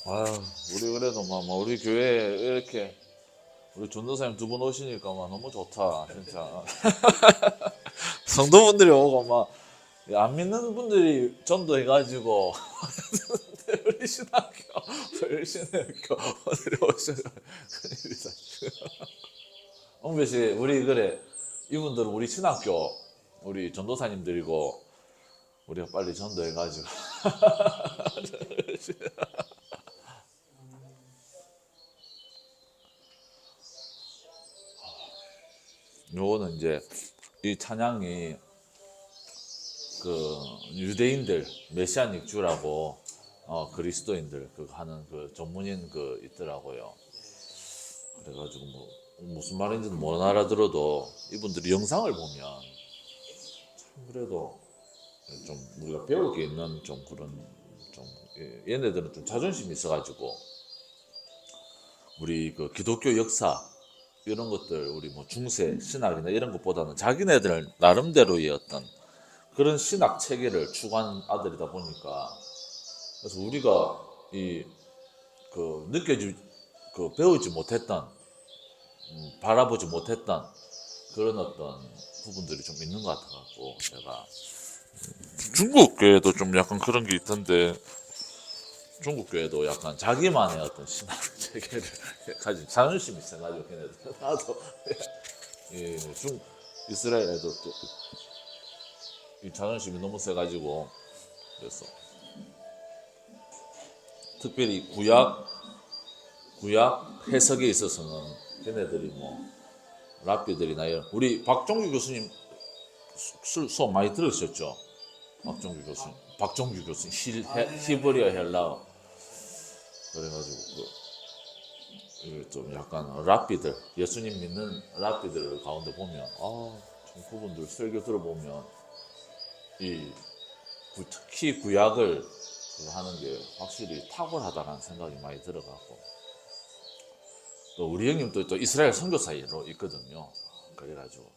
아유, 우리 그래도 우리 교회 이렇게 우리 전도사님 두 분 오시니까 너무 좋다, 진짜. 성도분들이 오고 안 믿는 분들이 전도해가지고 우리 신학교, 우리 신학교 오늘 오셔서 큰일이다. 홍배 씨, 우리 그래 이분들은 우리 신학교 우리 전도사님들이고 우리가 빨리 전도해가지고 요거는 이제 이 찬양이 그 유대인들 메시아닉 주라고 그리스도인들 그 하는 그 전문인 그 있더라고요. 그래가지고 무슨 말인지는 못 알아들어도 이분들이 영상을 보면 참 그래도 좀 우리가 배울 게 있는 좀 그런 좀 얘네들은 좀 자존심이 있어가지고 우리 그 기독교 역사 이런 것들 우리 뭐 중세 신학이나 이런 것보다는 자기네들 나름대로의 어떤 그런 신학 체계를 추구한 아들이다 보니까 그래서 우리가 이 그 느껴지 그 배우지 못했던 바라보지 못했던 그런 어떤 부분들이 좀 있는 것 같아 갖고 제가 중국 교회도 좀 약간 그런 게 있던데 중국 교회도 약간 자기만의 어떤 신학 체계를 가진 자존심이 있어가지고 걔네들 나도 중 이스라엘 애들도 이 자존심이 너무 세가지고 그래서 특별히 구약 해석에 있어서는 걔네들이 뭐 랍비들이나 이런 우리 박종규 교수님 수업 많이 들으셨죠? 박종규 교수님 히브리어 헬라어 그래가지고 좀 약간 랍비들 예수님 믿는 랍비들 가운데 보면 참 그분들 설교 들어보면 이 특히 구약을 하는 게 확실히 탁월하다는 생각이 많이 들어가고 또 우리 형님도 또 이스라엘 선교사로 있거든요. 그래가지고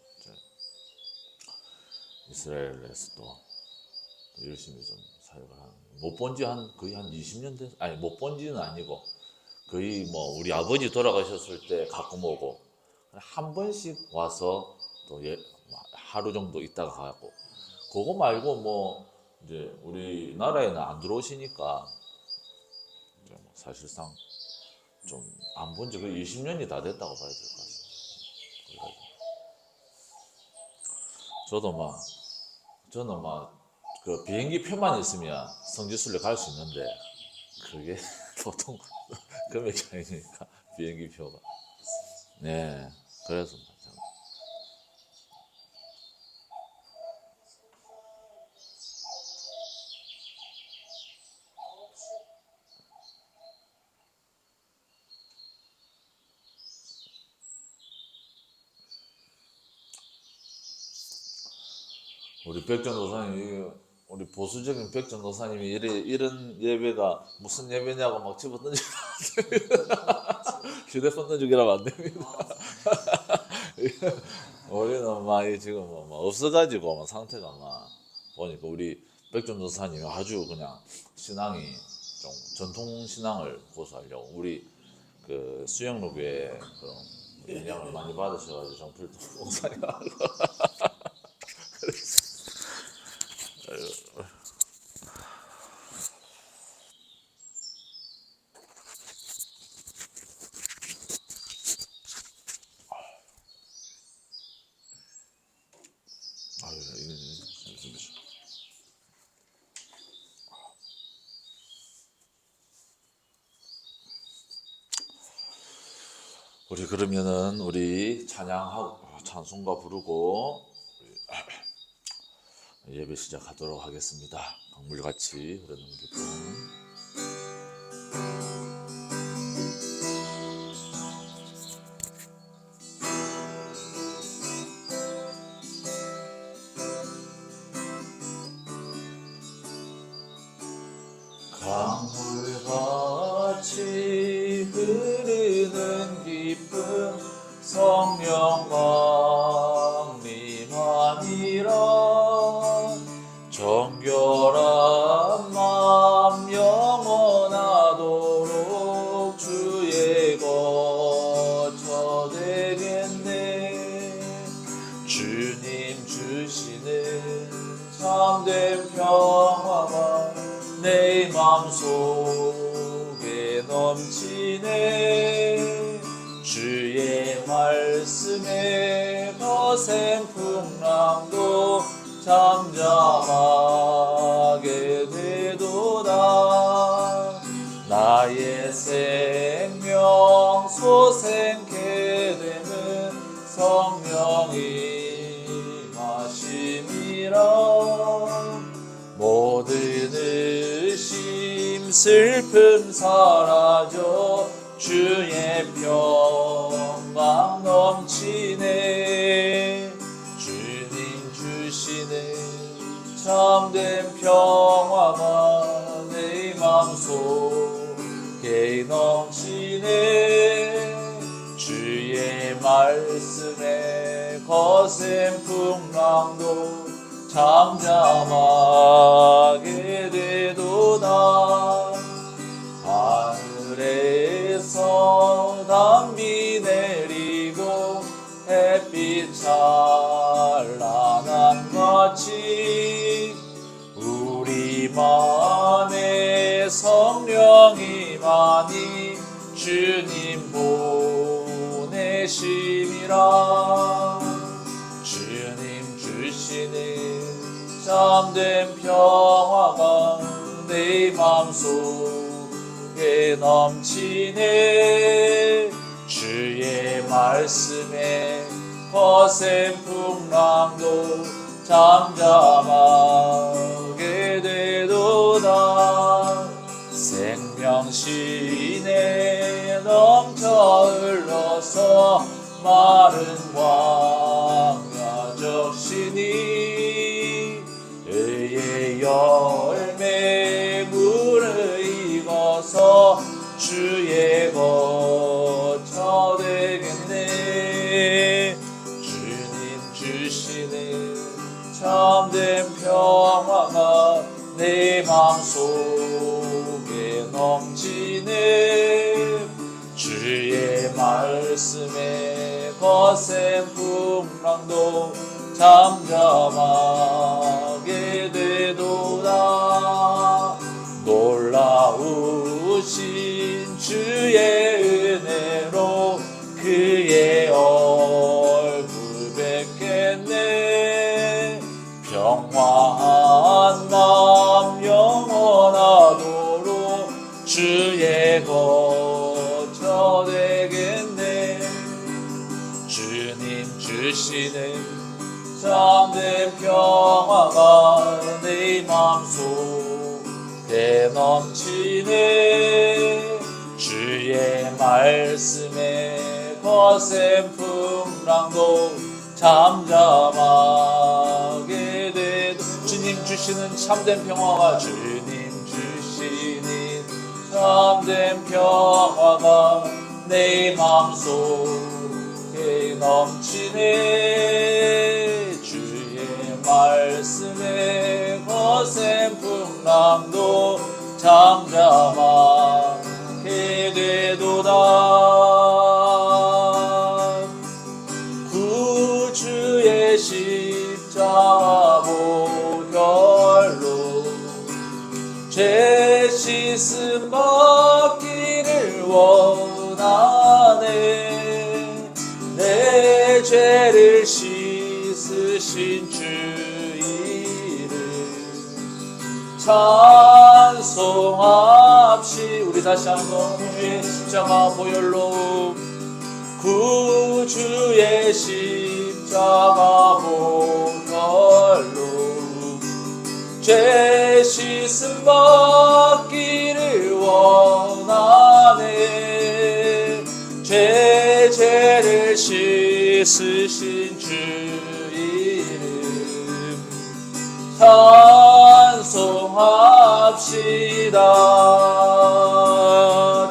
이스라엘에서 또 열심히 좀 사역을 하는 못 본 지 거의 한 20년 됐 아니 못 본 지는 아니고 거의 뭐 우리 아버지 돌아가셨을 때 가끔 오고 한 번씩 와서 또 하루 정도 있다가 가고 그거 말고 뭐 이제 우리나라에는 안 들어오시니까 이제 뭐 사실상 좀 안 본 지 거의 20년이 다 됐다고 봐야 될 것 같습니다. 저는 그 비행기 표만 있으면 성지순례 갈 수 있는데 그게 보통 금액이 아니니까 비행기 표가 네 그래서 우리 백전도사님 우리 보수적인 백전도사님이 이런 예배가 무슨 예배냐고 막 집어던지면 안 됩니다. 휴대폰 던지기라면 안 됩니다. 우리는 지금 없어가지고 상태가 보니까 우리 백전도사님이 아주 그냥 신앙이 좀 전통 신앙을 고수하려고 우리 그 수영로교회 그런 영향을 많이 받으셔가지고 정필도 목사님하고 아유 이거 우리 그러면은 우리 찬양하고 찬송가 부르고 예배 시작하도록 하겠습니다. 강물같이 흐르는 기쁨. 강물같이 흐르는 기쁨 성령 강림하니라 정결한 마음 넘치네. 주의 말씀에 거센 풍랑도 잠잠하게 되도다. 나의 생명 소생케 되는 성령이 마심이라. 모든 의심 슬픔 사라져 주의 평강 넘치네. 주님 주시네 참된 평화가 내 맘속에 넘치네. 주의 말씀에 거센 풍랑도 잠잠하게 되도다. 하늘에서 단비 내리고 햇빛 찬란한 같이 우리만의 성령이 많이 주님 보내심이라. 주님 주시는 참된 평화가 내 맘속에 넘치네. 주의 말씀에 거센 풍랑도 잠잠하게 되도다. 생명신에 넘쳐 흘러서 마른 광야 적시니 의의 열매 무르익어서 주의 거처 되겠네. 주님 주시는 참된 평화가 내 맘속에 넘치네. 주의 말씀에 거센 풍랑도 잠잠하게 되도다. 놀라우신 주의 은혜로 그의 얼굴 뵙겠네. 평화한 마음 영원하도록 주의 거처 되겠네. 주님 주시는 참된 평화가 내 맘속에 넘치네. 주의 말씀에 거센 풍랑도 잠잠하게 되도. 주님 주시는 참된 평화가 주님 주시는 참된 평화가 내 맘속에 넘치네. 주의 말씀에 거센 풍랑도 잠잠하게 되도다. 구주의 십자가 보혈로 죄 씻음 받기를 원하네. 내 죄를 씻으신 주 이름 찬송합시. 우리 다시 한번 구주의 십자가 보혈로 구주의 십자가 보혈로 죄 씻음 받기를 원하네. 죄를 씻으신 주 이름 찬송합시다.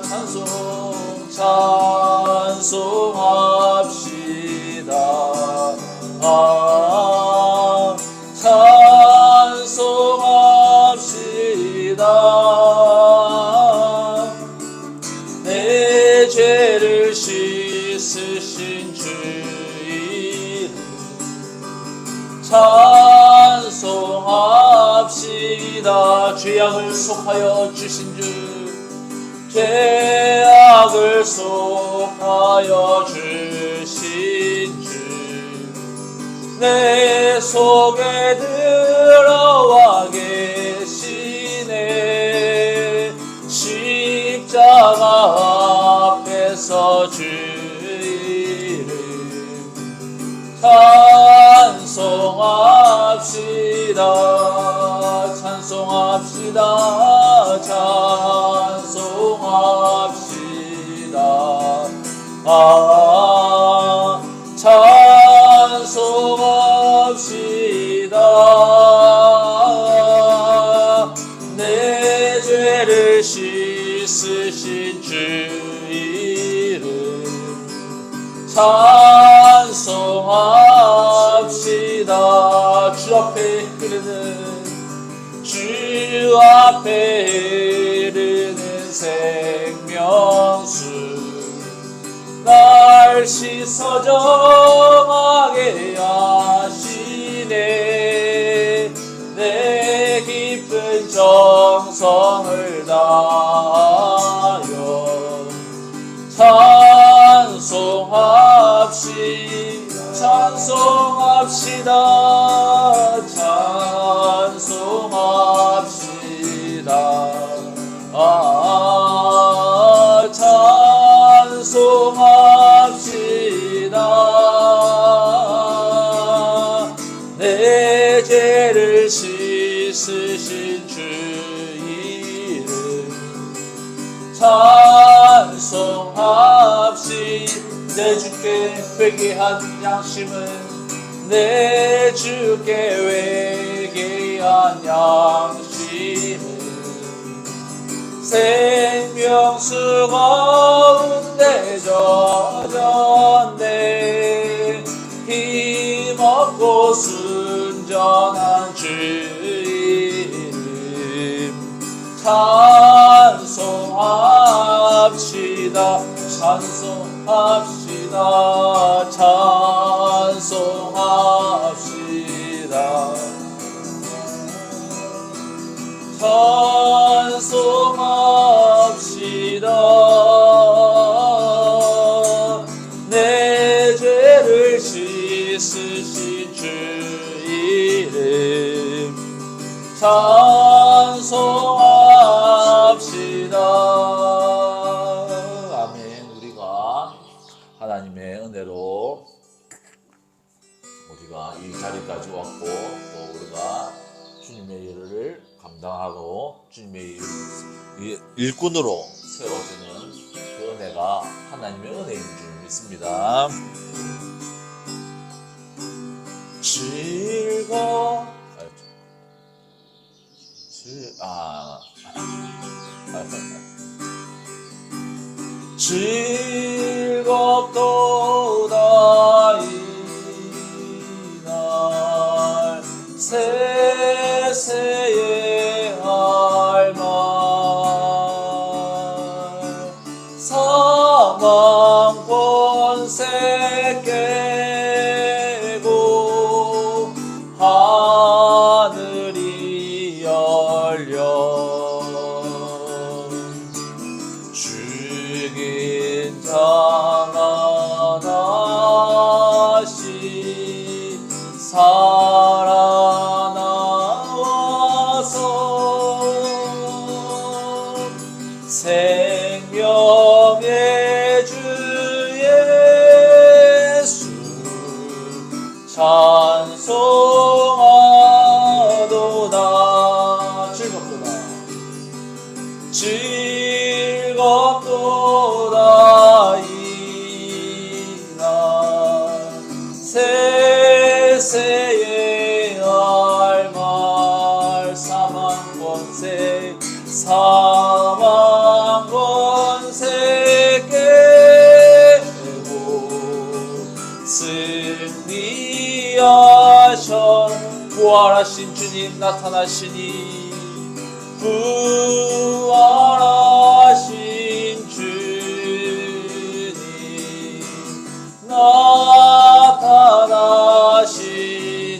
찬송합시다. 찬송합시다. 내 죄를 씻으신 주 이름 찬송합시다. 죄악을 속하여 주신 주 죄 악을 속하여 주신 주 내 속에 들어와 계시네. 십자가 앞에서 주 이름 찬송합시다. 찬송합시다. 찬송합시다. 찬송합시다. 내 죄를 씻으신 주 이름 찬송합시다. 주 앞에 흐르는 생명수 날 씻어 정하게 하시네. 내 깊은 정성을 다하여 찬송합시다. 찬송합시다. 내 죄를 씻으신 주 이름 찬송합시다. 내 주께 회개한 양심은 내 주께 회개한 양심은 생명수 가운데 젖었네. 힘없고 순전한 주 이름 찬송합시다. 찬송합시다. 찬송합시다. 찬송합시다. 내 죄를 씻으신 주 이름 찬송합시다. 아멘. 우리가 하나님의 은혜로 우리가 이 자리까지 왔고 또 우리가 주님의 일을 감당하고 주님의 일꾼으로 세워지는 그 은혜가 하나님의 은혜인 줄 믿습니다. 즐겁도다 이날 세세의 할 말 사망 권세 깨고 하늘이 열려 죽인 자가 다시 살아나와서 생명의 주 예수 찬송하도다. 즐겁도다 이날 세세의 할 말 사망 권세 깨고 승리하셔 부활하신 주님 나타나시니 부활하신 주님 나타나시니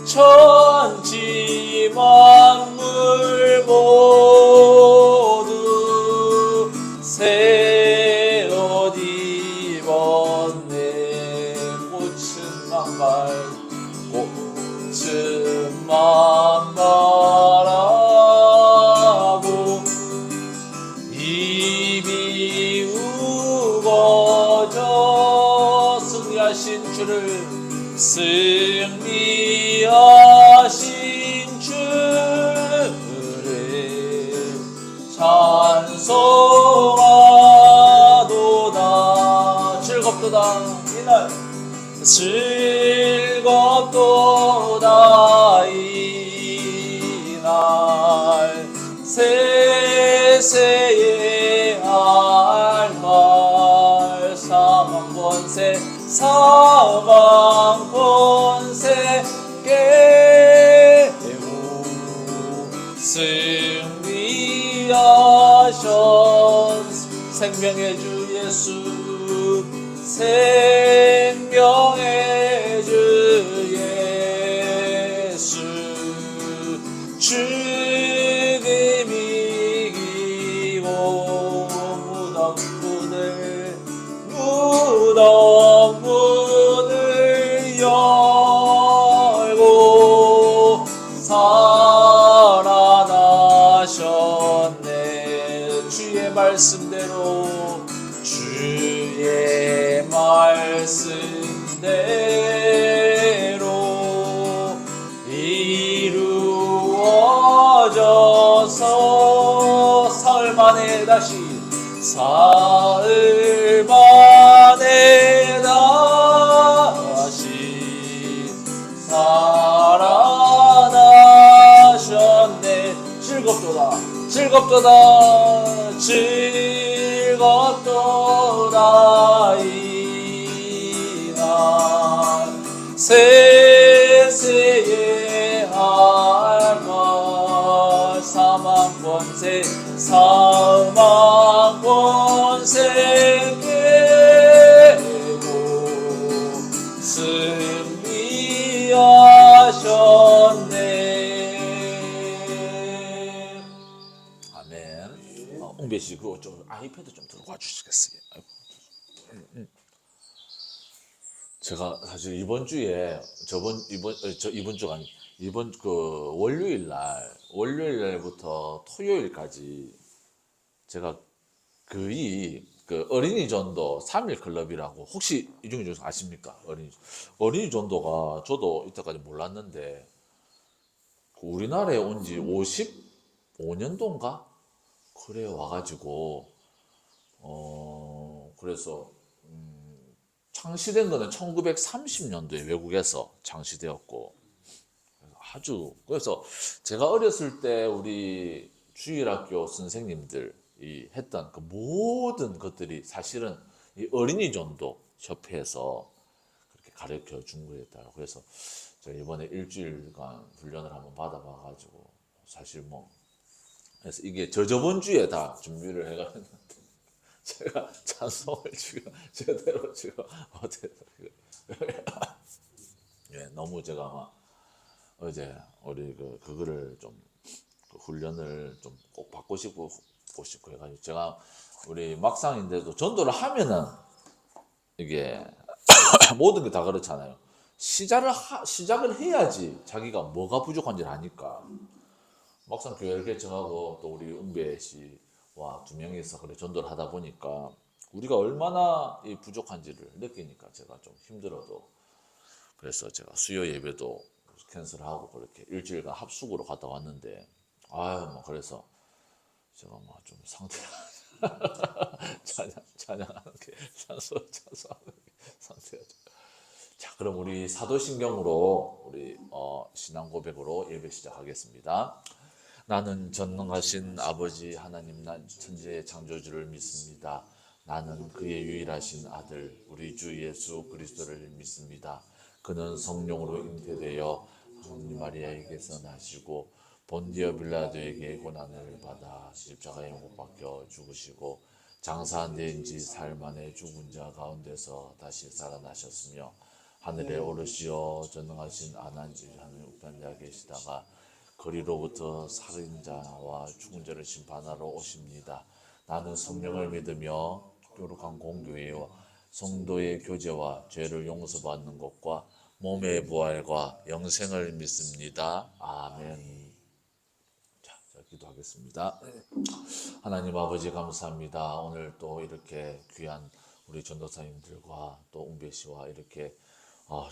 천지 만물 모두 승리하신 주를 찬송하도다. 즐겁도다 이날, 즐겁도다 이날, 세세의 알말, 사망권세 사망권세 깨고 승리하셨. 생명의 주 예수, 생명의 주 예수, 주님이 이기고 무덤 문을 열고 살아나셨네. 주의 말씀대로, 주의 말씀대로 이루어져서 사흘 만에 다시, 사흘 만에 다시 살아나셨네. 즐겁도다 즐겁도다 즐겁도다 이날, 세세의 할말, 사망권세 사망권세 깨고 승리하셨네. 아멘. 웅배씨 그거 좀 아이패드 좀 들고 와주시겠어요? 제가 사실 이번 주에 이번 주가 아니 이번 그 월요일 날부터 토요일까지 제가 거의 그 어린이 전도 3일 클럽이라고, 혹시 이중에 중에서 아십니까? 어린이 전도가 저도 이때까지 몰랐는데 그 우리나라에 온 지 55년도인가 그래 와가지고 그래서 창시된 거는 1930년도에 외국에서 창시되었고, 그래서 제가 어렸을 때 우리 주일학교 선생님들이 했던 그 모든 것들이 사실은 이 어린이 전도 협회에서 그렇게 가르쳐 준 거였다. 그래서 제가 이번에 일주일간 훈련을 한번 받아봐가지고 사실 뭐 그래서 이게 저번 주에 다 준비를 해가지고 제가 찬송을 지금 제대로 지금 어제 예, 너무 제가 막 어제 우리 그거를 좀 훈련을 좀 꼭 받고 싶고 해가지고 제가 우리 막상인데도 전도를 하면은 이게 모든 게 다 그렇잖아요. 시작을 해야지 자기가 뭐가 부족한지를 아니까. 막상 교회를 개척하고 또 우리 은배 씨와 두 명이서 그래 전도를 하다 보니까 우리가 얼마나 이 부족한지를 느끼니까 제가 좀 힘들어도, 그래서 제가 수요 예배도 캔슬하고 그렇게 일주일간 합숙으로 갔다 왔는데, 아유 뭐 그래서 제가 뭐 좀 상태가 찬양하는 게 찬송하는 게 상태가 좀. 자, 그럼 우리 사도신경으로 우리 신앙 고백으로 예배 시작하겠습니다. 나는 전능하신 아버지 하나님, 난 천지의 창조주를 믿습니다. 나는 그의 유일하신 아들 우리 주 예수 그리스도를 믿습니다. 그는 성령으로 잉태되어 하나님 마리아에게서 나시고 본디오 빌라도에게 고난을 받아 십자가에 못 박혀 죽으시고 장사된 지 사흘 만에 죽은 자 가운데서 다시 살아나셨으며 하늘에 오르시어 전능하신 하나님 하늘 우편자 계시다가 거리로부터 살인자와 죽은 자를 심판하러 오십니다. 나는 성령을 믿으며 교룩한 공교회와 성도의 교제와 죄를 용서받는 것과 몸의 부활과 영생을 믿습니다. 아멘. 자, 기도하겠습니다. 하나님 아버지 감사합니다. 오늘 또 이렇게 귀한 우리 전도사님들과 또 웅배 씨와 이렇게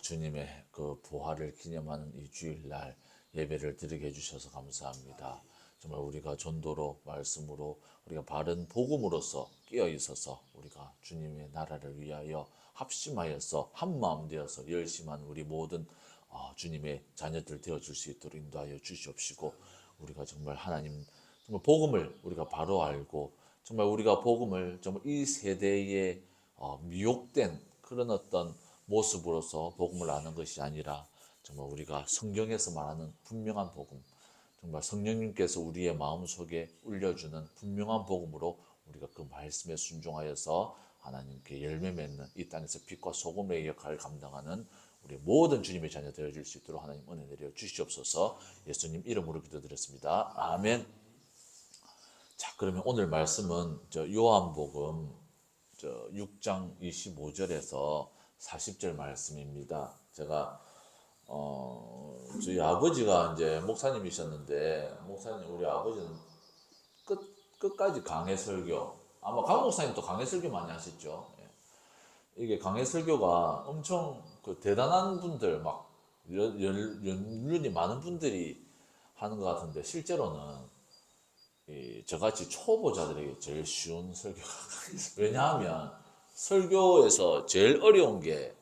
주님의 그 부활을 기념하는 이 주일날 예배를 드리게 해주셔서 감사합니다. 정말 우리가 전도로 말씀으로 우리가 바른 복음으로서 끼어 있어서 우리가 주님의 나라를 위하여 합심하여서 한 마음 되어서 열심한 우리 모든 주님의 자녀들 되어줄 수 있도록 인도하여 주시옵시고, 우리가 정말 하나님 정말 복음을 우리가 바로 알고, 정말 우리가 복음을 정말 이 세대에 미혹된 그런 어떤 모습으로서 복음을 아는 것이 아니라 정말 우리가 성경에서 말하는 분명한 복음, 정말 성령님께서 우리의 마음속에 울려주는 분명한 복음으로 우리가 그 말씀에 순종하여서 하나님께 열매 맺는 이 땅에서 빛과 소금의 역할을 감당하는 우리 모든 주님의 자녀 되어줄 수 있도록 하나님 은혜 내려 주시옵소서. 예수님 이름으로 기도드렸습니다. 아멘. 자, 그러면 오늘 말씀은 요한복음 6장 25절에서 40절 말씀입니다. 제가 저희 아버지가 이제 목사님이셨는데, 우리 아버지는 끝까지 강해 설교, 아마 강 목사님도 강해 설교 많이 하셨죠. 예. 이게 강해 설교가 엄청 대단한 분들, 막 연륜이 많은 분들이 하는 것 같은데, 실제로는 저같이 초보자들에게 제일 쉬운 설교가 왜냐하면 설교에서 제일 어려운 게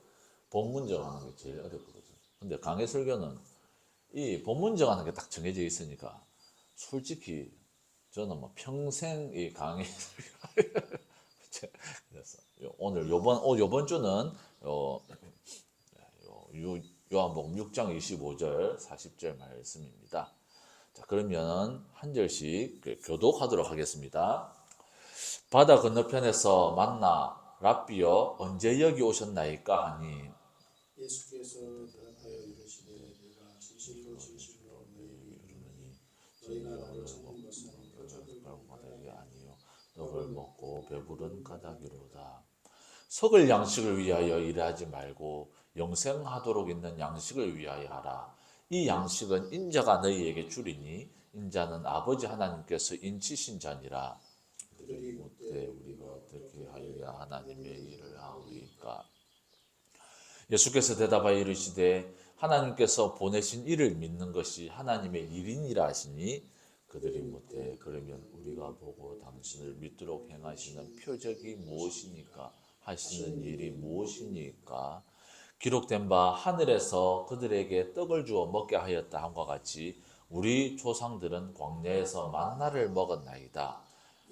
본문 정하는 게 제일 어렵거든요. 근데 강해 설교는 이 본문 정하는 게 딱 정해져 있으니까 솔직히 저는 뭐 평생 이 강해 설교 그래서 오늘 요번 주는 요한복음 6장 25절 40절 말씀입니다. 자, 그러면 한 절씩 교독하도록 하겠습니다. 바다 건너편에서 만나 랍비여 언제 여기 오셨나이까 하니, 예수께서 대답하여 이르시되 내가 진실로 진실로 너희에게 이르노니 너희가 나를 찾는 것은 표적을 본 까닭이 아니요 떡을 먹고 배부른 까닭이로다. 썩을 양식을 위하여 일하지 말고 영생하도록 있는 양식을 위하여 하라. 이 양식은 인자가 너희에게 주리니 인자는 아버지 하나님께서 인치신 자니라. 그들이 묻되 우리가 어떻게 하여야 하나님의 일을 하오리까. 예수께서 대답하여 이르시되 하나님께서 보내신 이를 믿는 것이 하나님의 일이니라 하시니, 그들이 묻되 그러면 우리가 보고 당신을 믿도록 행하시는 표적이 무엇이니까, 하시는 일이 무엇이니까. 기록된 바 하늘에서 그들에게 떡을 주어 먹게 하였다 함과 같이 우리 조상들은 광야에서 만나를 먹었나이다.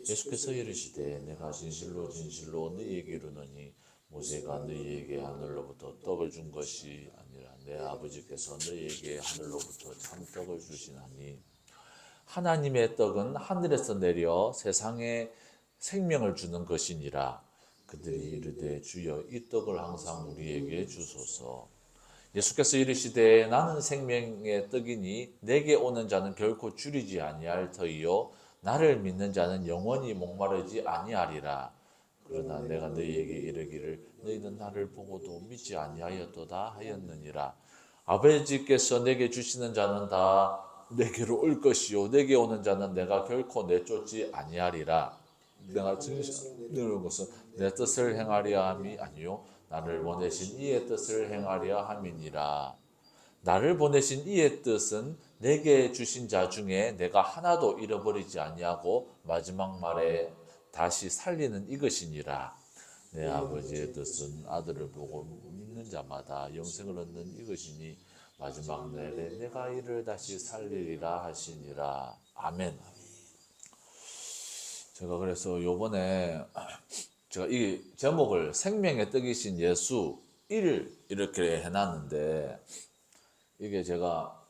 예수께서 이르시되 내가 진실로 진실로 너희에게 이르노니 모세가 너희에게 하늘로부터 떡을 준 것이 아니라 내 아버지께서 너희에게 하늘로부터 참떡을 주시나니, 하나님의 떡은 하늘에서 내려 세상에 생명을 주는 것이니라. 그들이 이르되 주여 이 떡을 항상 우리에게 주소서. 예수께서 이르시되 나는 생명의 떡이니 내게 오는 자는 결코 줄이지 아니할 터이요 나를 믿는 자는 영원히 목마르지 아니하리라. 그러나 내가 너희에게 이르기를 너희는 나를 보고도 믿지 아니하였도다 하였느니라. 아버지께서 내게 주시는 자는 다 내게로 올 것이요 내게 오는 자는 내가 결코 내쫓지 아니하리라. 내가 증언하는 것은 내 뜻을 행하려 함이 아니요 나를 보내신 이의 뜻을 행하려 함이니라. 나를 보내신 이의 뜻은 내게 주신 자 중에 내가 하나도 잃어버리지 아니하고 마지막 말에 다시 살리는 이것이니라. 내 아버지의 뜻은 아들을 보고 믿는 자마다 영생을 얻는 이것이니 마지막 날에 내가 이를 다시 살리리라 하시니라. 아멘. 제가 그래서 요번에 제가 이 제목을 생명의 떡이신 예수 1 이렇게 해놨는데, 이게 제가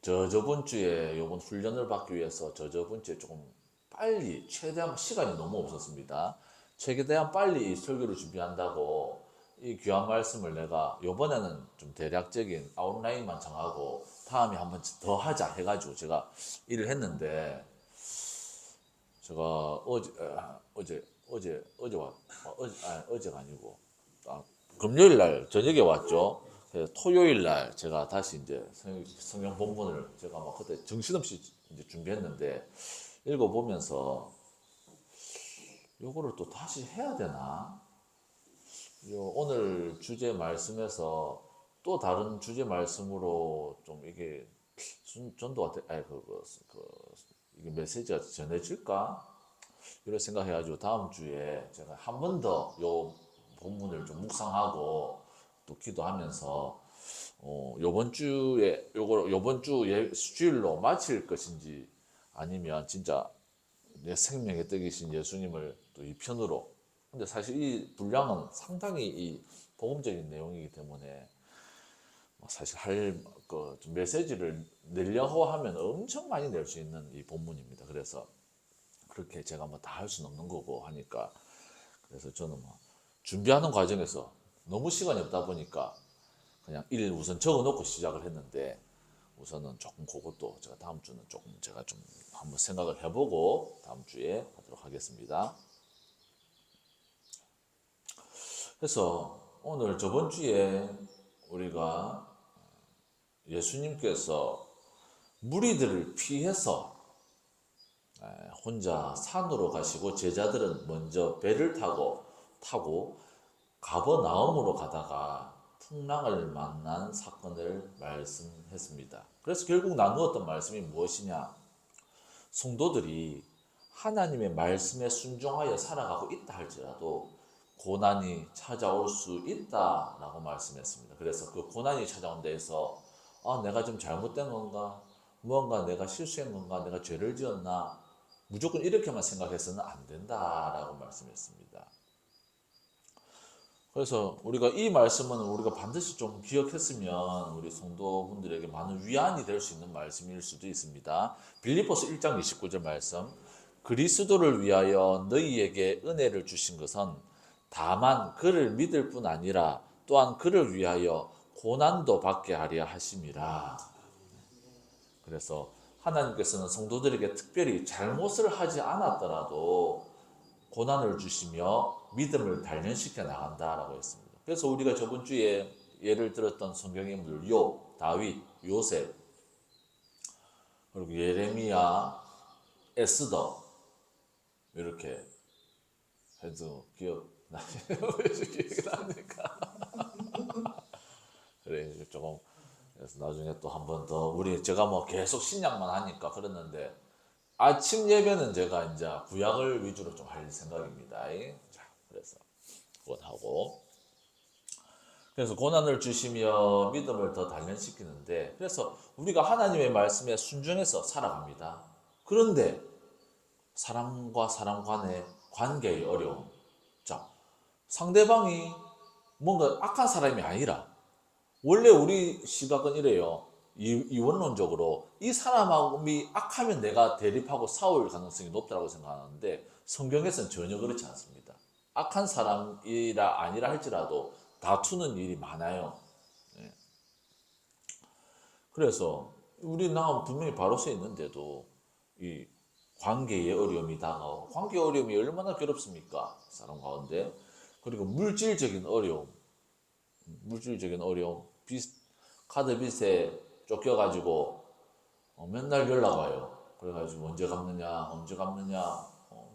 저번 주에 요번 훈련을 받기 위해서 저번 주에 조금 빨리, 최대한 시간이 너무 없었습니다. 최대한 빨리 이 설교를 준비한다고 이 귀한 말씀을 내가 요번에는 좀 대략적인 아웃라인만 정하고 다음에 한번 더 하자 해가지고 제가 일을 했는데, 제가 어제가 아니고 금요일 날 저녁에 왔죠. 그래서 토요일 날 제가 다시 이제 성경 본문을 제가 막 그때 정신없이 이제 준비했는데 읽어보면서 요거를 또 다시 해야 되나? 오늘 주제 말씀에서 또 다른 주제 말씀으로 좀 이게 전도가 이게 메시지가 전해질까 이런 생각해가지고 다음 주에 제가 한 번 더 요 본문을 좀 묵상하고 또 기도하면서 요번 주에 요번 주 주일로 마칠 것인지 아니면 진짜 내 생명의 떡이신 예수님을 또 이 편으로. 근데 사실 이 분량은 상당히 이 복음적인 내용이기 때문에 사실 좀 메시지를 내려고 하면 엄청 많이 낼 수 있는 이 본문입니다. 그래서 그렇게 제가 뭐 다 할 수는 없는 거고 하니까, 그래서 저는 뭐 준비하는 과정에서 너무 시간이 없다 보니까 그냥 우선 적어 놓고 시작을 했는데, 우선은 조금 그것도 제가 다음 주는 조금 제가 좀 한번 생각을 해보고 다음 주에 하도록 하겠습니다. 그래서 오늘 저번 주에 우리가 예수님께서 무리들을 피해서 혼자 산으로 가시고 제자들은 먼저 배를 타고 가버나움으로 가다가 풍랑을 만난 사건을 말씀했습니다. 그래서 결국 나누었던 말씀이 무엇이냐? 성도들이 하나님의 말씀에 순종하여 살아가고 있다 할지라도 고난이 찾아올 수 있다라고 말씀했습니다. 그래서 그 고난이 찾아온 데에서 내가 좀 잘못된 건가? 무언가 내가 실수한 건가? 내가 죄를 지었나? 무조건 이렇게만 생각해서는 안 된다라고 말씀했습니다. 그래서 우리가 이 말씀은 우리가 반드시 좀 기억했으면 우리 성도분들에게 많은 위안이 될 수 있는 말씀일 수도 있습니다. 빌립보서 1장 29절 말씀. 그리스도를 위하여 너희에게 은혜를 주신 것은 다만 그를 믿을 뿐 아니라 또한 그를 위하여 고난도 받게 하려 하심이라. 그래서 하나님께서는 성도들에게 특별히 잘못을 하지 않았더라도 고난을 주시며 믿음을 단련시켜 나간다라고 했습니다. 그래서 우리가 저번 주에 예를 들었던 성경의 인물 다윗, 요셉, 그리고 예레미야, 에스더 이렇게 해서 기억나시나요? 기억이 납니까? 그래 조금. 그래서 나중에 또 한 번 더 제가 뭐 계속 신약만 하니까 그랬는데 아침 예배는 제가 이제 구약을 위주로 좀 할 생각입니다. 자, 그래서 그건 하고, 그래서 고난을 주시며 믿음을 더 단련시키는데, 그래서 우리가 하나님의 말씀에 순종해서 살아갑니다. 그런데 사람과 사람 간의 관계의 어려움. 자, 상대방이 뭔가 악한 사람이 아니라, 원래 우리 시각은 이래요. 이원론적으로 이 사람이 악하면 내가 대립하고 싸울 가능성이 높다고 생각하는데, 성경에서는 전혀 그렇지 않습니다. 악한 사람이라 아니라 할지라도 다투는 일이 많아요. 예. 그래서 우리 나온 분명히 바로 써 있는데도 이 관계의 어려움이 다가오고, 관계의 어려움이 얼마나 괴롭습니까? 사람 가운데. 그리고 물질적인 어려움, 카드 빚에 쫓겨가지고 맨날 연락 와요. 그래가지고 언제 갚느냐.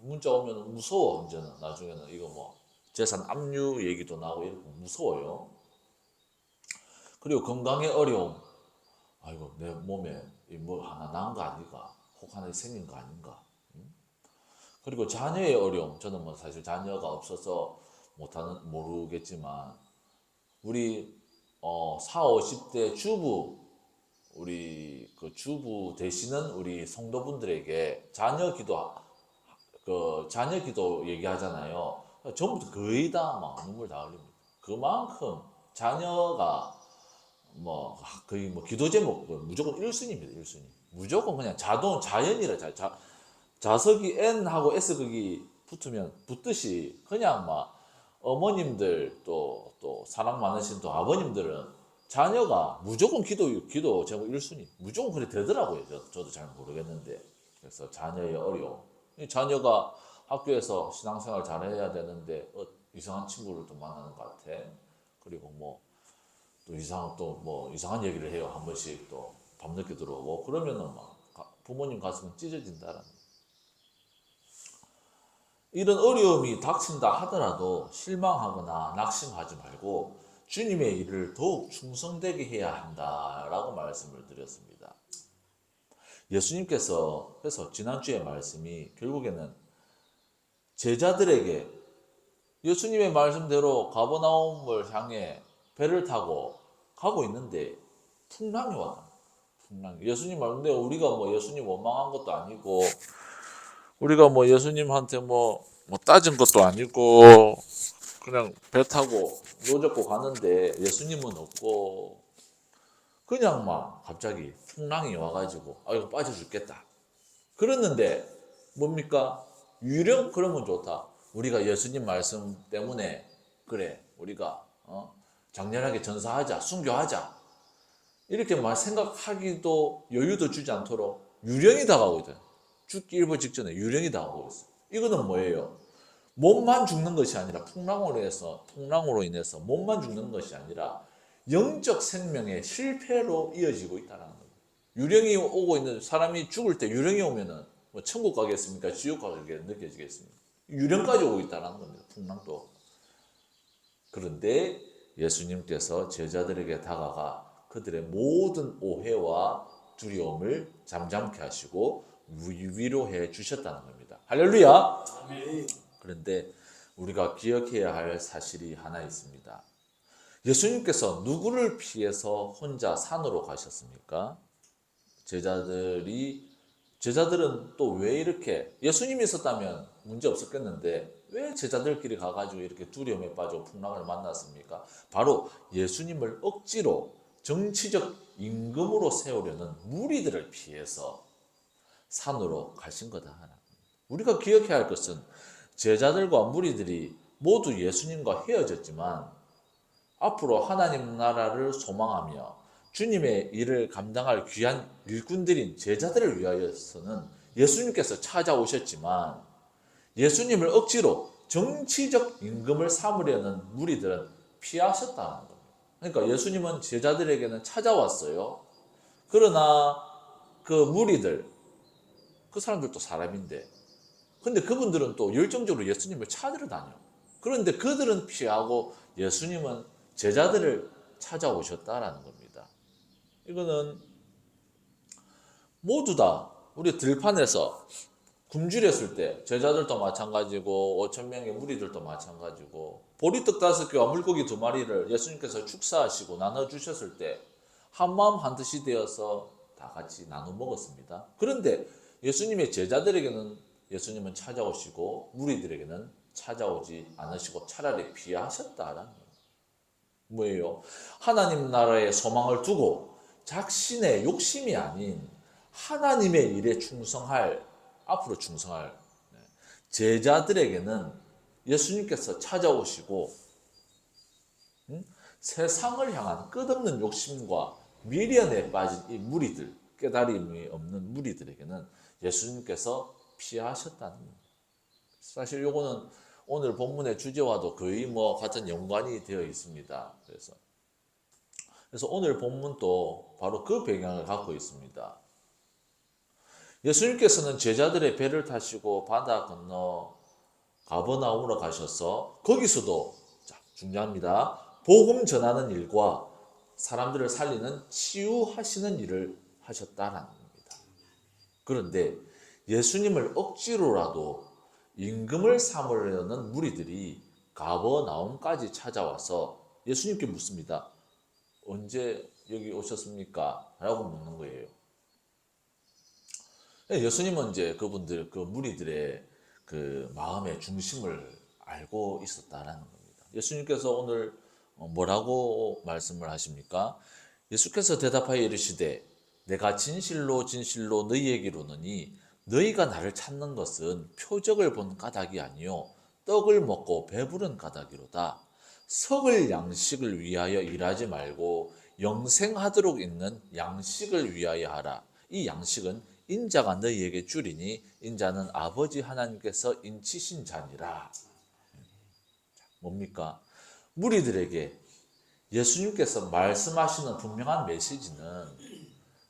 문자 오면 무서워. 이제는 나중에는 이거 뭐 재산 압류 얘기도 나오고 이렇게 무서워요. 그리고 건강의 어려움. 아이고 내 몸에 뭐 하나 난 거 아닌가? 혹 하나 생긴 거 아닌가? 그리고 자녀의 어려움. 저는 뭐 사실 자녀가 없어서 모르겠지만 우리 4, 50대 우리 그 주부 되시는 우리 성도분들에게 자녀 기도 얘기하잖아요. 전부 거의 다 막 눈물 다 흘립니다. 그만큼 자녀가 뭐 거의 뭐 기도 제목 무조건 1순위입니다. 1순위. 무조건 그냥 자연이라 자석이 N하고 S극이 붙듯이 그냥 막 어머님들 또 사랑 많으신 또 아버님들은 자녀가 무조건 기도 제목 1순위 무조건 그래 되더라고요. 저도 잘 모르겠는데. 그래서 자녀의 어려움. 이 자녀가 학교에서 신앙생활 잘해야 되는데 이상한 친구를 또 만나는 것 같아. 그리고 뭐 또 이상한 얘기를 해요. 한 번씩 또 밤늦게 들어오고 그러면은 막 부모님 가슴은 찢어진다라는. 이런 어려움이 닥친다 하더라도 실망하거나 낙심하지 말고 주님의 일을 더욱 충성되게 해야 한다라고 말씀을 드렸습니다. 예수님께서 그래서 지난주에 말씀이 결국에는 제자들에게 예수님의 말씀대로 가버나움을 향해 배를 타고 가고 있는데 풍랑이 와. 풍랑이. 예수님 말대로 우리가 뭐 예수님 원망한 것도 아니고 우리가 뭐 예수님한테 뭐 따진 것도 아니고 그냥 배 타고 노젓고 가는데 예수님은 없고 그냥 막 갑자기 풍랑이 와가지고 아 이거 빠져 죽겠다. 그랬는데 뭡니까? 유령 그러면 좋다. 우리가 예수님 말씀 때문에 그래 우리가 장렬하게 전사하자 순교하자 이렇게 막 생각하기도 여유도 주지 않도록 유령이 다가오고 있어요. 죽기 일보 직전에 유령이 다가오고 있어요. 이거는 뭐예요? 몸만 죽는 것이 아니라 풍랑으로 인해서 몸만 죽는 것이 아니라 영적 생명의 실패로 이어지고 있다는 거예요. 유령이 오고 있는 사람이 죽을 때 유령이 오면은 뭐 천국 가겠습니까? 지옥 가게 느껴지겠습니까? 유령까지 오고 있다는 겁니다. 풍랑도. 그런데 예수님께서 제자들에게 다가가 그들의 모든 오해와 두려움을 잠잠케 하시고 위로해 주셨다는 겁니다. 할렐루야! 아멘. 그런데 우리가 기억해야 할 사실이 하나 있습니다. 예수님께서 누구를 피해서 혼자 산으로 가셨습니까? 제자들은 또 왜 이렇게 예수님이 있었다면 문제 없었겠는데 왜 제자들끼리 가가지고 이렇게 두려움에 빠져 풍랑을 만났습니까? 바로 예수님을 억지로 정치적 임금으로 세우려는 무리들을 피해서 산으로 가신 거다. 우리가 기억해야 할 것은 제자들과 무리들이 모두 예수님과 헤어졌지만 앞으로 하나님 나라를 소망하며 주님의 일을 감당할 귀한 일꾼들인 제자들을 위하여서는 예수님께서 찾아오셨지만 예수님을 억지로 정치적 임금을 삼으려는 무리들은 피하셨다는 겁니다. 그러니까 예수님은 제자들에게는 찾아왔어요. 그러나 그 무리들, 그 사람들도 사람인데 근데 그분들은 또 열정적으로 예수님을 찾으러 다녀. 그런데 그들은 피하고 예수님은 제자들을 찾아오셨다라는 겁니다. 이거는 모두 다 우리 들판에서 굶주렸을 때 제자들도 마찬가지고 5천 명의 무리들도 마찬가지고 보리떡 5개와 물고기 2마리를 예수님께서 축사하시고 나눠주셨을 때 한마음 한뜻이 되어서 다 같이 나눠 먹었습니다. 그런데 예수님의 제자들에게는 예수님은 찾아오시고 무리들에게는 찾아오지 않으시고 차라리 피하셨다라는 거예요. 뭐예요? 하나님 나라의 소망을 두고 자신의 욕심이 아닌 하나님의 일에 앞으로 충성할 제자들에게는 예수님께서 찾아오시고 세상을 향한 끝없는 욕심과 미련에 빠진 이 무리들, 깨달음이 없는 무리들에게는 예수님께서 피하셨다는 거예요. 사실 요거는 오늘 본문의 주제와도 거의 같은 연관이 되어 있습니다. 그래서 오늘 본문도 바로 그 배경을 갖고 있습니다. 예수님께서는 제자들의 배를 타시고 바다 건너 가버나움으로 가셔서 거기서도 중요합니다. 복음 전하는 일과 사람들을 살리는 치유하시는 일을 하셨다는 겁니다. 그런데 예수님을 억지로라도 임금을 삼으려는 무리들이 가버나움까지 찾아와서 예수님께 묻습니다. 언제 여기 오셨습니까? 라고 묻는 거예요. 예수님은 이제 그분들, 그 무리들의 그 마음의 중심을 알고 있었다라는 겁니다. 예수님께서 오늘 뭐라고 말씀을 하십니까? 예수께서 대답하여 이르시되 내가 진실로 진실로 너희에게 이르노니 너희가 나를 찾는 것은 표적을 본 까닭이 아니요 떡을 먹고 배부른 까닭이로다. 썩을 양식을 위하여 일하지 말고 영생하도록 있는 양식을 위하여 하라. 이 양식은 인자가 너희에게 주리니 인자는 아버지 하나님께서 인치신 자니라. 뭡니까? 무리들에게 예수님께서 말씀하시는 분명한 메시지는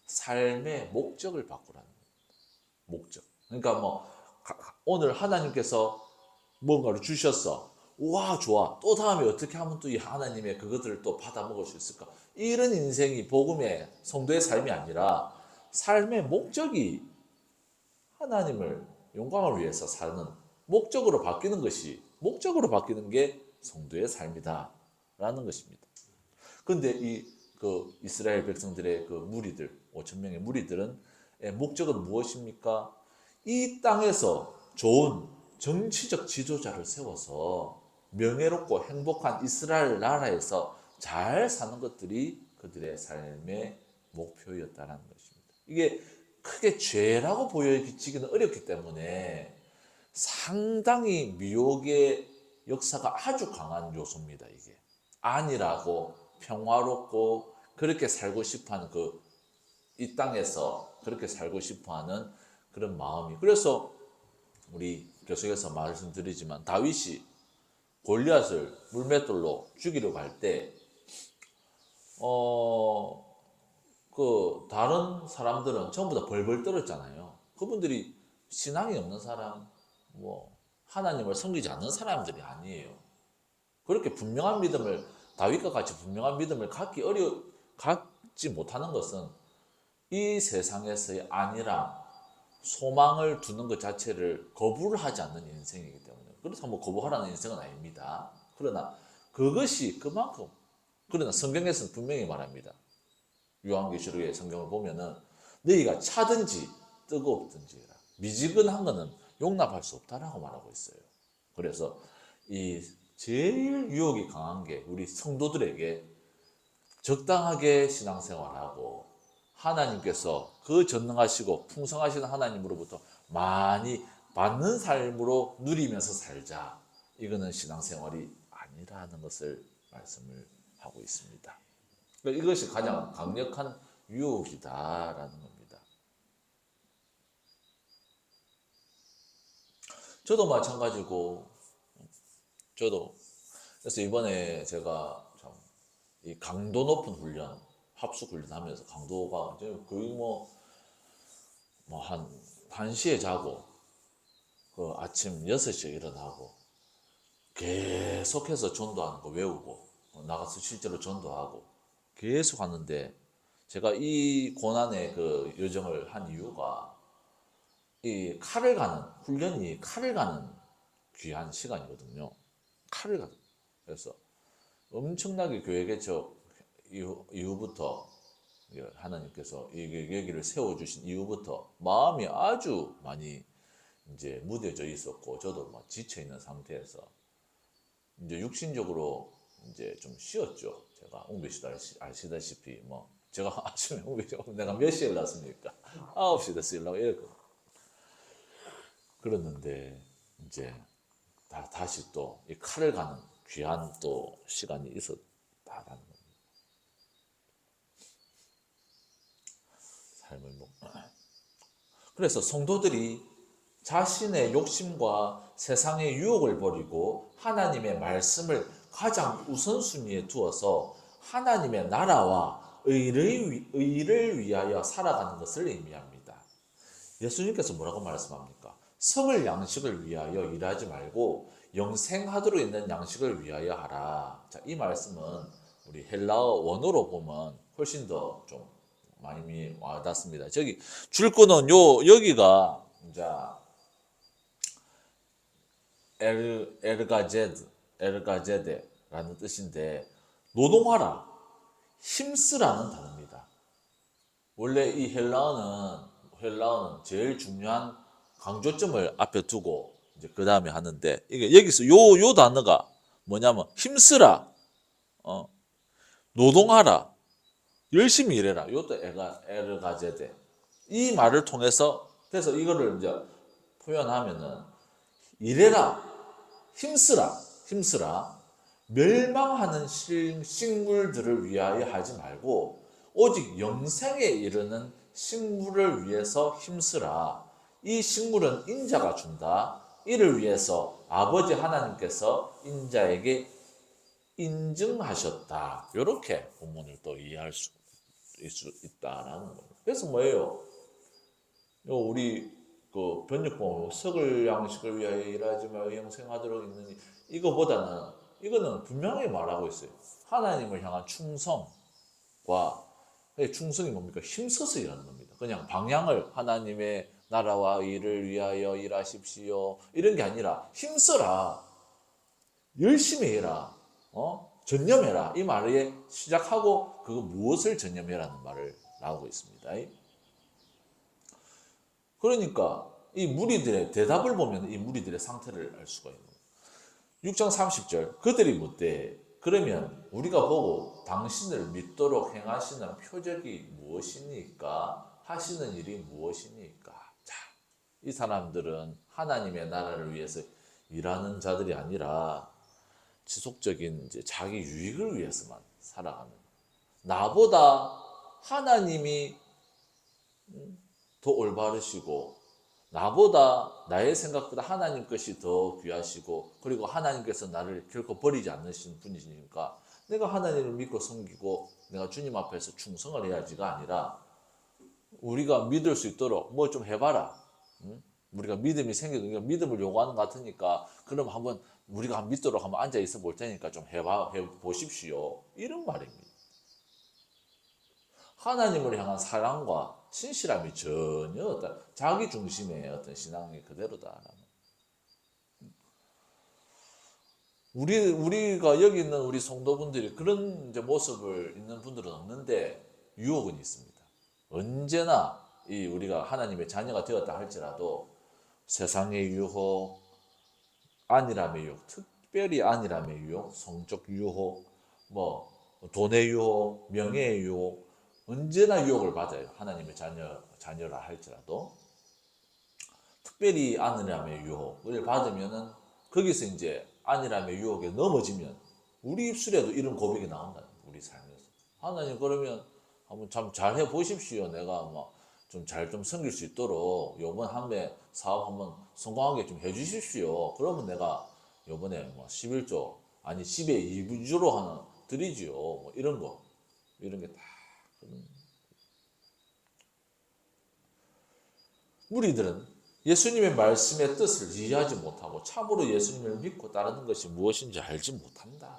삶의 목적을 바꾸라는 거예요. 목적. 그러니까 오늘 하나님께서 뭔가를 주셨어. 와 좋아. 또 다음에 어떻게 하면 또 이 하나님의 그것들을 또 받아 먹을 수 있을까? 이런 인생이 복음의 성도의 삶이 아니라 삶의 목적이 하나님을 영광을 위해서 사는 목적으로 바뀌는 게 성도의 삶이다라는 것입니다. 그런데 이 그 이스라엘 백성들의 그 무리들 5천 명의 무리들은 목적은 무엇입니까? 이 땅에서 좋은 정치적 지도자를 세워서 명예롭고 행복한 이스라엘 나라에서 잘 사는 것들이 그들의 삶의 목표였다는 것입니다. 이게 크게 죄라고 보여지기는 어렵기 때문에 상당히 미혹의 역사가 아주 강한 요소입니다. 이게 안일하고 평화롭고 그렇게 살고 싶어하는 이 땅에서 그렇게 살고 싶어하는 그런 마음이, 그래서 우리 계속해서 말씀드리지만 다윗이 골리앗을 물맷돌로 죽이려고 할 때 그 다른 사람들은 전부 다 벌벌 떨었잖아요. 그분들이 신앙이 없는 사람, 뭐 하나님을 섬기지 않는 사람들이 아니에요. 그렇게 분명한 믿음을, 다윗과 같이 분명한 믿음을 갖지 못하는 것은 이 세상에서의 안이랑 소망을 두는 것 자체를 거부를 하지 않는 인생이기 때문에, 그렇다고 뭐 거부하라는 인생은 아닙니다. 그러나 그것이 그만큼, 그러나 성경에서는 분명히 말합니다. 요한계시록의 성경을 보면은 너희가 차든지 뜨겁든지 해라. 미지근한 것은 용납할 수 없다라고 말하고 있어요. 그래서 이 제일 유혹이 강한 게 우리 성도들에게 적당하게 신앙생활하고 하나님께서 그 전능하시고 풍성하신 하나님으로부터 많이 받는 삶으로 누리면서 살자. 이거는 신앙생활이 아니라는 것을 말씀을 하고 있습니다. 이것이 가장 강력한 유혹이다라는 겁니다. 저도 마찬가지고, 그래서 이번에 제가 참 이 강도 높은 훈련, 합숙 훈련하면서 강도가 거의 한 1시에 자고 그 아침 6시에 일어나고 계속해서 전도하는 거 외우고 나가서 실제로 전도하고 계속 하는데, 제가 이 고난의 그 여정을 한 이유가 이 훈련이 칼을 가는 귀한 시간이거든요. 칼을 가는. 그래서 엄청나게 교회 개척 이후부터 하나님께서 여기를 세워주신 이후부터 마음이 아주 많이 이제 무뎌져 있었고, 저도 막 지쳐 있는 상태에서 이제 육신적으로 이제 좀 쉬었죠. 제가 웅배 씨도 아시다시피 뭐 제가 아침에 내가 몇 시에 일어났습니까? 9시 됐어 일어나고 이랬거든요. 그랬는데 이제 다시 또 이 칼을 가는 귀한 또 시간이 있었다라는 겁니다. 그래서 성도들이 자신의 욕심과 세상의 유혹을 버리고 하나님의 말씀을 가장 우선순위에 두어서 하나님의 나라와 의를 위하여 살아가는 것을 의미합니다. 예수님께서 뭐라고 말씀합니까? 성을 양식을 위하여 일하지 말고 영생하도록 있는 양식을 위하여 하라. 자, 이 말씀은 우리 헬라어 원어로 보면 훨씬 더 좀 많이 와닿습니다. 저기 줄거는 여기가 이제 엘가제데라는 뜻인데 노동하라, 힘쓰라는 단어입니다. 원래 이 헬라어는 제일 중요한 강조점을 앞에 두고 이제 그 다음에 하는데, 이게 여기서 요 단어가 뭐냐면 힘쓰라, 노동하라, 열심히 일해라. 이것도 에르가제데. 이 말을 통해서, 그래서 이거를 이제 표현하면은 일해라, 힘쓰라. 멸망하는 식물들을 위하여 하지 말고 오직 영생에 이르는 식물을 위해서 힘쓰라. 이 식물은 인자가 준다. 이를 위해서 아버지 하나님께서 인자에게 인증하셨다. 이렇게 본문을 또 이해할 수 있다라는 거예요. 그래서 뭐예요? 우리 그 번역본 석을 양식을 위하여 일하지 말고 영생하도록 있느니 이거보다는 이거는 분명히 말하고 있어요. 하나님을 향한 충성과 충성이 뭡니까? 힘써서 일하는 겁니다. 그냥 방향을 하나님의 나라와 일을 위하여 일하십시오 이런 게 아니라 힘써라, 열심히 해라, 전념해라 이 말에 시작하고 그거 무엇을 전념해라는 말을 나오고 있습니다. 그러니까 이 무리들의 대답을 보면 이 무리들의 상태를 알 수가 있는 거예요. 6장 30절 그들이 묻되 그러면 우리가 보고 당신을 믿도록 행하시는 표적이 무엇입니까? 하시는 일이 무엇입니까? 자, 이 사람들은 하나님의 나라를 위해서 일하는 자들이 아니라 지속적인 이제 자기 유익을 위해서만 살아가는, 나보다 하나님이 더 올바르시고 나보다 나의 생각보다 하나님 것이 더 귀하시고 그리고 하나님께서 나를 결코 버리지 않으신 분이시니까 내가 하나님을 믿고 섬기고 내가 주님 앞에서 충성을 해야지가 아니라 우리가 믿을 수 있도록 뭐 좀 해봐라. 우리가 믿음이 생기고 믿음을 요구하는 것 같으니까 그럼 한번 우리가 믿도록 한번 앉아 있어 볼 테니까 좀 해보십시오. 이런 말입니다. 하나님을 향한 사랑과 신실함이 전혀 어떤 자기 중심의 어떤 신앙이 그대로다. 우리가 여기 있는 우리 성도분들이 그런 이제 모습을 있는 분들은 없는데 유혹은 있습니다. 언제나 이 우리가 하나님의 자녀가 되었다 할지라도 세상의 유혹, 안일함의 유혹, 특별히 안일함의 유혹, 성적 유혹, 뭐 돈의 유혹, 명예의 유혹, 언제나 유혹을 받아요. 하나님의 자녀라 할지라도 특별히 안일함의 유혹을 받으면은 거기서 이제 안일함의 유혹에 넘어지면 우리 입술에도 이런 고백이 나온다. 우리 삶에서 하나님 그러면 한번 참 잘 해 보십시오. 내가 뭐 좀 잘 좀 섬길 수 있도록 요번 한 해 사업 한번 성공하게 좀 해주십시오. 그러면 내가 요번에 뭐 11조 아니 10의 2주로 하나 드리지요. 뭐 이런 거 이런 게 다 무리들은 예수님의 말씀의 뜻을 이해하지 못하고 참으로 예수님을 믿고 따르는 것이 무엇인지 알지 못한다.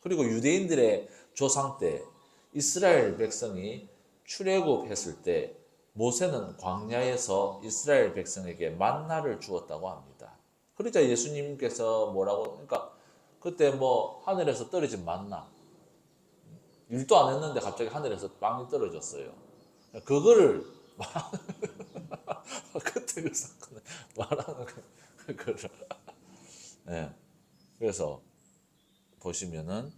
그리고 유대인들의 조상 때 이스라엘 백성이 출애굽했을 때 모세는 광야에서 이스라엘 백성에게 만나를 주었다고 합니다. 그러자 예수님께서 뭐라고, 그러니까 그때 뭐 하늘에서 떨어진 만나, 일도 안 했는데 갑자기 하늘에서 빵이 떨어졌어요. 그거를 그때 그 사건을 말하는 그거를 예. 그래서 보시면은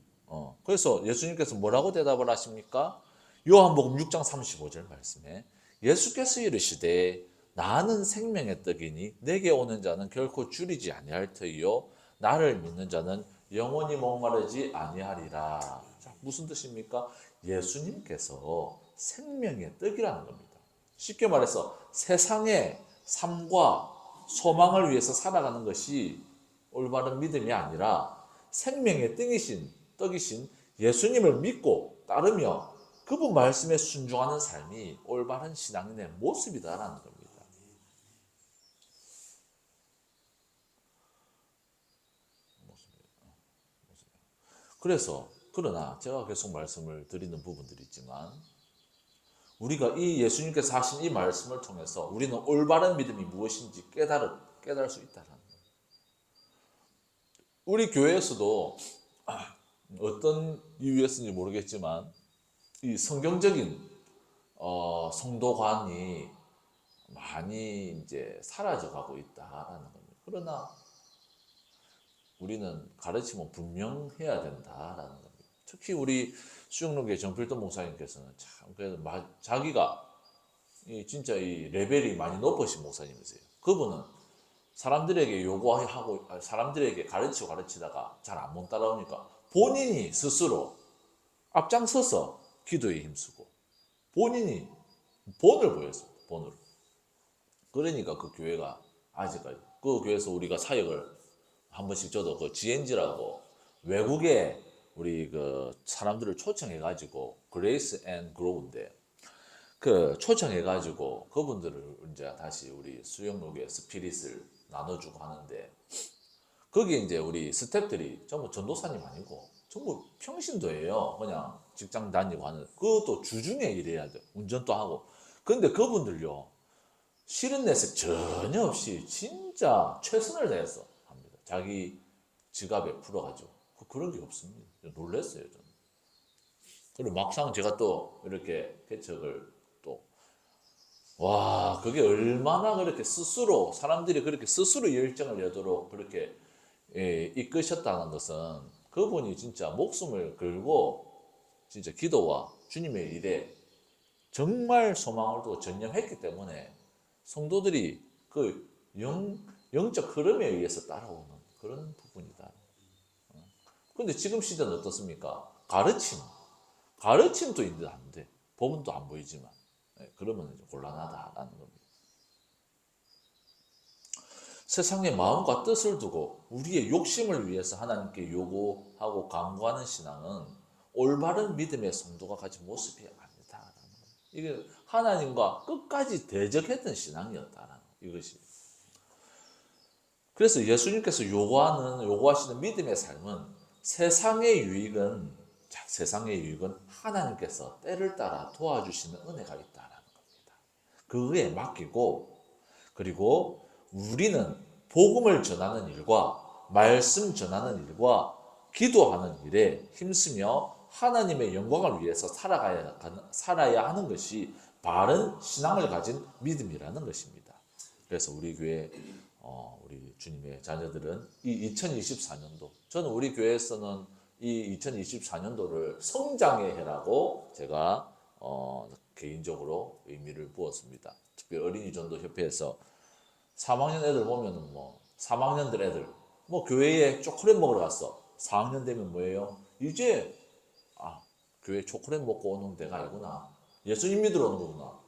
그래서 예수님께서 뭐라고 대답을 하십니까? 요한복음 6장 35절 말씀에 예수께서 이르시되 나는 생명의 떡이니 내게 오는 자는 결코 줄이지 아니할 터이요 나를 믿는 자는 영원히 목마르지 아니하리라. 자, 무슨 뜻입니까? 예수님께서 생명의 떡이라는 겁니다. 쉽게 말해서 세상의 삶과 소망을 위해서 살아가는 것이 올바른 믿음이 아니라 생명의 떡이신 예수님을 믿고 따르며 그분 말씀에 순종하는 삶이 올바른 신앙인의 모습이다라는 겁니다. 그래서 그러나 제가 계속 말씀을 드리는 부분들이 있지만 우리가 이 예수님께서 하신 이 말씀을 통해서 우리는 올바른 믿음이 무엇인지 깨달을 수 있다는 거예요. 우리 교회에서도 어떤 이유였는지 모르겠지만 이 성경적인 성도관이 많이 이제 사라져가고 있다라는 겁니다. 그러나 우리는 가르치면 분명해야 된다라는 겁니다. 특히 우리 수영로교회 정필돈 목사님께서는 참 그래도 자기가 진짜 이 레벨이 많이 높으신 목사님이세요. 그분은 사람들에게 요구하고 사람들에게 가르치다가 잘 안 따라오니까 본인이 스스로 앞장서서 기도에 힘쓰고 본인이 본을 보였습니다. 본을. 그러니까 그 교회가 아직까지 그 교회에서 우리가 사역을 한 번씩 저도 그 GNG라고 외국에 우리 그 사람들을 초청해 가지고 그레이스 앤 그로우인데 그 초청해가지고 그분들을 이제 다시 우리 수영록의 스피릿을 나눠주고 하는데 거기 이제 우리 스태프들이 전부 전도사님 아니고 전부 평신도예요. 그냥 직장 다니고 하는 그것도 주중에 일해야 돼. 운전도 하고. 근데 그분들요 싫은 내색 전혀 없이 진짜 최선을 다해서 합니다. 자기 지갑에 풀어가지고 그런 게 없습니다. 놀랐어요 저는. 그리고 막상 제가 또 이렇게 개척을 또 와, 그게 얼마나 그렇게 스스로, 사람들이 그렇게 스스로 열정을 내도록 그렇게 이끄셨다는 것은 그분이 진짜 목숨을 걸고 진짜 기도와 주님의 일에 정말 소망을 두고 전념했기 때문에 성도들이 그 영적 흐름에 의해서 따라오는 그런 부분이다. 근데 지금 시대는 어떻습니까? 가르침도 이제 안 돼. 법은도 안 보이지만. 그러면 이제 곤란하다라는 겁니다. 세상의 마음과 뜻을 두고 우리의 욕심을 위해서 하나님께 요구하고 강구하는 신앙은 올바른 믿음의 성도가 가진 모습이 아니다라는 겁니다. 이게 하나님과 끝까지 대적했던 신앙이었다라는 이것이. 그래서 예수님께서 요구하시는 믿음의 삶은 세상의 유익은 하나님께서 때를 따라 도와주시는 은혜가 있다라는 겁니다. 그에 맡기고 그리고 우리는 복음을 전하는 일과 말씀 전하는 일과 기도하는 일에 힘쓰며 하나님의 영광을 위해서 살아야 하는 것이 바른 신앙을 가진 믿음이라는 것입니다. 그래서 우리 교회 우리 주님의 자녀들은 이 2024년도 저는 우리 교회에서는 이 2024년도를 성장의 해라고 제가 개인적으로 의미를 부었습니다. 특히 어린이 전도 협회에서 3학년 애들 보면은 뭐 3학년들 애들 뭐 교회에 초콜릿 먹으러 갔어. 4학년 되면 뭐예요? 이제 교회 초콜릿 먹고 오는 데가 아니구나. 예수님 믿으러 오는 거구나.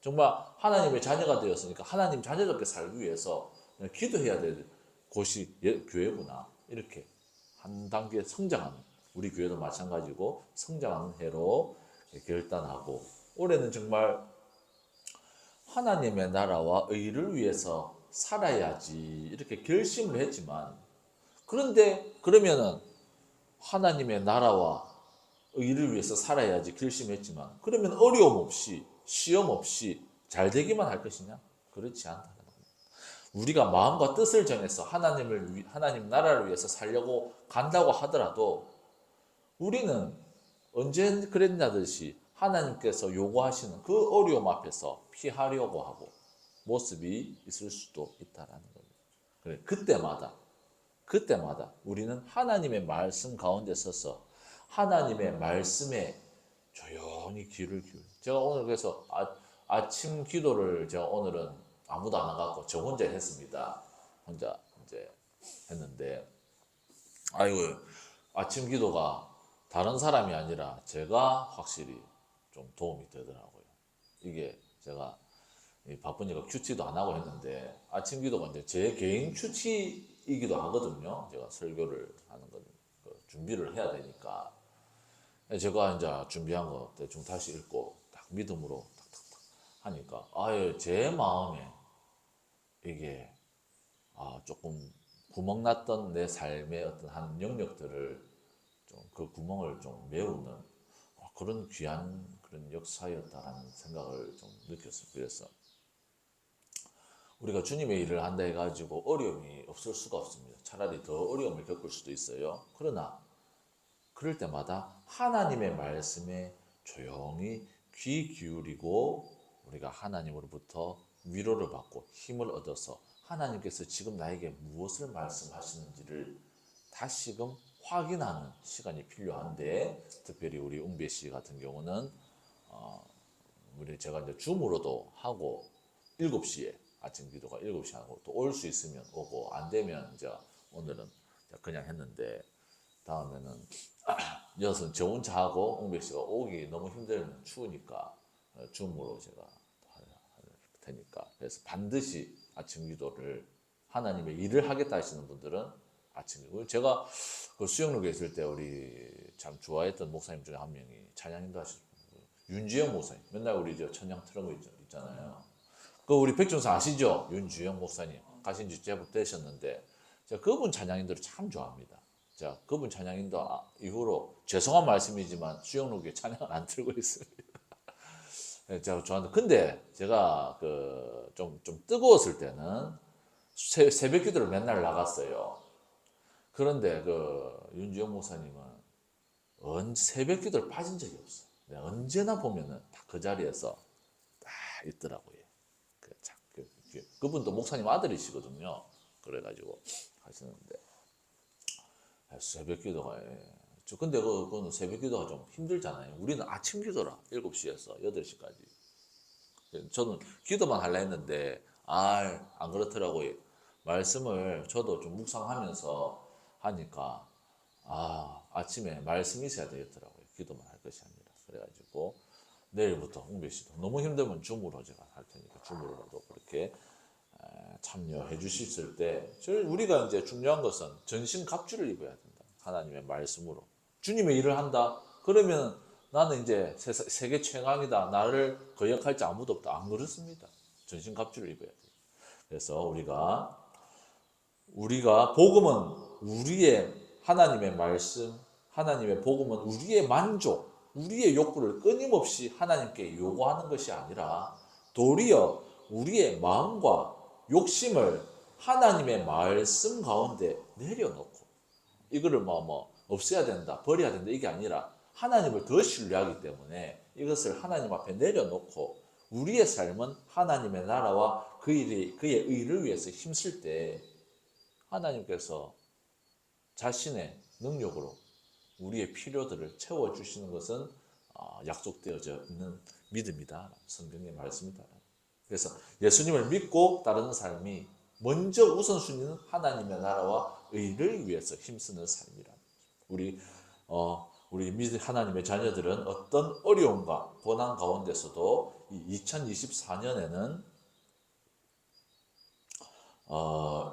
정말 하나님의 자녀가 되었으니까 하나님 자녀답게 살기 위해서 기도해야 될 곳이 교회구나. 이렇게 한 단계 성장하는 우리 교회도 마찬가지고 성장하는 해로 결단하고 올해는 정말 하나님의 나라와 의를 위해서 살아야지 이렇게 결심을 했지만 그런데 그러면은 하나님의 나라와 의를 위해서 살아야지 결심했지만 그러면 어려움 없이 시험 없이 잘 되기만 할 것이냐? 그렇지 않다는 겁니다. 우리가 마음과 뜻을 정해서 하나님 나라를 위해서 살려고 간다고 하더라도 우리는 언제 그랬냐듯이 하나님께서 요구하시는 그 어려움 앞에서 피하려고 하고 모습이 있을 수도 있다라는 겁니다. 그래, 그때마다 우리는 하나님의 말씀 가운데 서서 하나님의 말씀에 조용히 귀를 기울여. 제가 오늘 그래서 아침 기도를 제가 오늘은 아무도 안 와갖고 저 혼자 했습니다. 혼자 이제 했는데 아이고 아침 기도가 다른 사람이 아니라 제가 확실히 좀 도움이 되더라고요. 이게 제가 바쁘니까 큐티도 안 하고 했는데 아침 기도가 이제 제 개인 큐티이기도 하거든요. 제가 설교를 하는 건 준비를 해야 되니까 제가 이제 준비한 거 대충 다시 읽고 딱 믿음으로 탁탁탁 하니까 아예 제 마음에 이게 조금 구멍 났던 내 삶의 어떤 한 영역들을 좀 그 구멍을 좀 메우는 그런 귀한 그런 역사였다라는 생각을 좀 느꼈어요. 그래서 우리가 주님의 일을 한다 해가지고 어려움이 없을 수가 없습니다. 차라리 더 어려움을 겪을 수도 있어요. 그러나 그럴 때마다 하나님의 말씀에 조용히 귀 기울이고 우리가 하나님으로부터 위로를 받고 힘을 얻어서 하나님께서 지금 나에게 무엇을 말씀하시는지를 다시금 확인하는 시간이 필요한데 특별히 우리 웅배 씨 같은 경우는 제가 이제 줌으로도 하고 7시에 아침 기도가 7시 하고 또 올 수 있으면 오고 안 되면 이제 오늘은 그냥 했는데 다음에는 여기서 저 혼자 하고 웅배 씨가 오기 너무 힘들면 추우니까 줌으로 제가 할 테니까 그래서 반드시 아침 기도를 하나님의 일을 하겠다 하시는 분들은 아침 기도 제가 그 수영록에 있을 때 우리 참 좋아했던 목사님 중에 한 명이 찬양인도 하셨고 윤주영 목사님. 맨날 우리 저 천양 틀은 거 있잖아요. 그 우리 백종사 아시죠? 윤주영 목사님. 가신 지 제법 되셨는데, 제가 그분 찬양인들을 참 좋아합니다. 자, 그분 찬양인도 이후로 죄송한 말씀이지만 수영록에 찬양을 안 틀고 있습니다. 제가 좋아하는데, 근데 제가 좀 뜨거웠을 때는 새벽 기도를 맨날 나갔어요. 그런데 윤주영 목사님은 새벽 기도를 빠진 적이 없어. 언제나 보면은 다 그 자리에서 딱 있더라고요. 그분도 목사님 아들이시거든요. 그래가지고 하시는데 새벽 기도가 근데 그거는 새벽 기도가 좀 힘들잖아요. 우리는 아침 기도라 7시에서 8시까지. 저는 기도만 하려 했는데 안 그렇더라고요. 말씀을 저도 좀 묵상하면서 하니까 아침에 말씀이 있어야 되겠더라고요. 기도만 할 것이 아니라. 그래가지고 내일부터 홍배 씨도 너무 힘들면 줌으로 제가 할 테니까 줌으로라도 그렇게 참여해 주실 때 우리가 이제 중요한 것은 전신 갑주를 입어야 된다. 하나님의 말씀으로. 주님의 일을 한다. 그러면 나는 이제 세계 최강이다. 나를 거역할 자 아무도 없다. 안 그렇습니다. 전신 갑주를 입어야 돼요. 그래서 우리가 복음은 우리의 하나님의 말씀, 하나님의 복음은 우리의 만족, 우리의 욕구를 끊임없이 하나님께 요구하는 것이 아니라 도리어 우리의 마음과 욕심을 하나님의 말씀 가운데 내려놓고 이거를 없애야 된다, 버려야 된다 이게 아니라 하나님을 더 신뢰하기 때문에 이것을 하나님 앞에 내려놓고 우리의 삶은 하나님의 나라와 그의 의를 위해서 힘쓸 때 하나님께서 자신의 능력으로 우리의 필요들을 채워주시는 것은 약속되어져 있는 믿음이다. 성경의 말씀이다. 그래서 예수님을 믿고 따르는 삶이 먼저 우선순위는 하나님의 나라와 의를 위해서 힘쓰는 삶이라. 우리 하나님의 자녀들은 어떤 어려움과 고난 가운데서도 2024년에는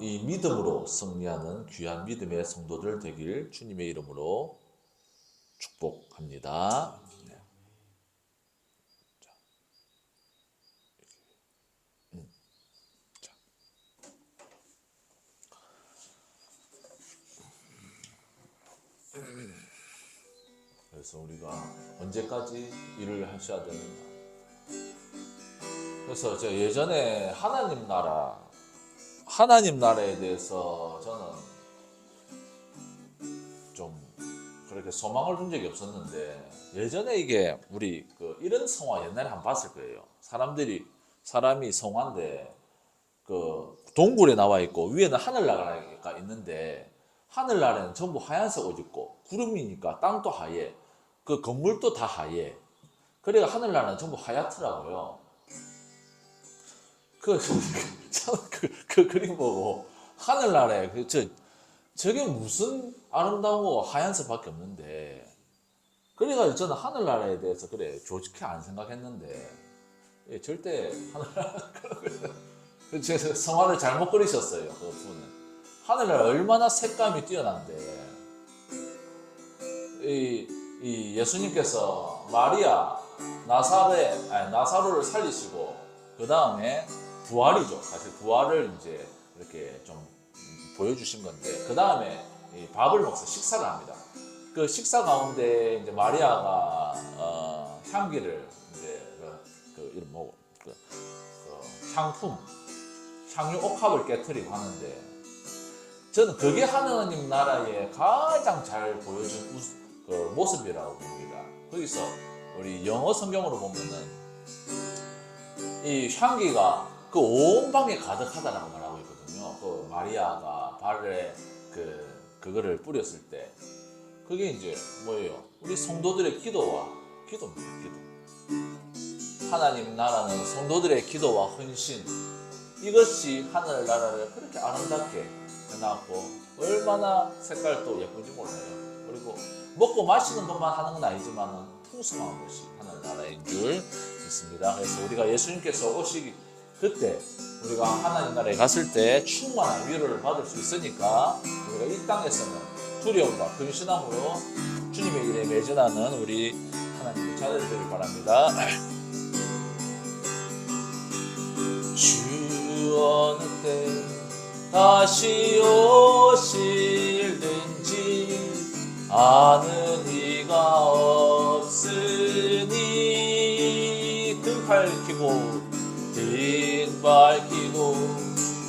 이 믿음으로 승리하는 귀한 믿음의 성도들 되길 주님의 이름으로 축복합니다. 네. 그래서 우리가 언제까지 일을 하셔야 되느냐. 그래서 제가 예전에 하나님 나라에 대해서 저는 좀 그렇게 소망을 둔 적이 없었는데 예전에 이게 우리 이런 성화 옛날에 한번 봤을 거예요. 사람이 성화인데 동굴에 나와 있고 위에는 하늘나라가 있는데 하늘나라는 전부 하얀색 옷 입고 구름이니까 땅도 하얘. 건물도 다 하얘. 그래가 하늘나라는 전부 하얗더라고요. 그 그림 보고 하늘나라에 저게 무슨 아름다운 하얀색밖에 없는데 그래가지고 저는 하늘나라에 대해서 좋게 안 생각했는데 절대 하늘나라 제가 성화를 잘못 그리셨어요. 그 분은 하늘나라 얼마나 색감이 뛰어난데 이 예수님께서 마리아 나사로를 살리시고 그 다음에 부활이죠. 사실 부활을 이제 이렇게 좀 보여주신 건데 그 다음에 밥을 먹어서 식사를 합니다. 그 식사 가운데 이제 마리아가 향기를 이제 이런 향유 옥합을 깨트리고 하는데 저는 그게 하나님 나라의 가장 잘 보여준 모습이라고 봅니다. 거기서 우리 영어 성경으로 보면은 이 향기가 온 방에 가득하다라고 말하고 있거든요. 마리아가 발에 그거를 뿌렸을 때 그게 이제 뭐예요? 우리 성도들의 기도입니다. 기도. 하나님 나라는 성도들의 기도와 헌신 이것이 하늘나라를 그렇게 아름답게 해놨고 얼마나 색깔도 예쁜지 몰라요. 그리고 먹고 마시는 것만 하는 건 아니지만 풍성한 것이 하늘나라인 줄 믿습니다. 그래서 우리가 예수님께서 오시기 그때 우리가 하나님 나라에 갔을 때 충만한 위로를 받을 수 있으니까 우리가 이 땅에서는 두려움과 근신함으로 주님의 일에 매진하는 우리 하나님께 찾아드리길 바랍니다. 주 어느 때 다시 오실는지 아는 이가 없으니 등 밝히고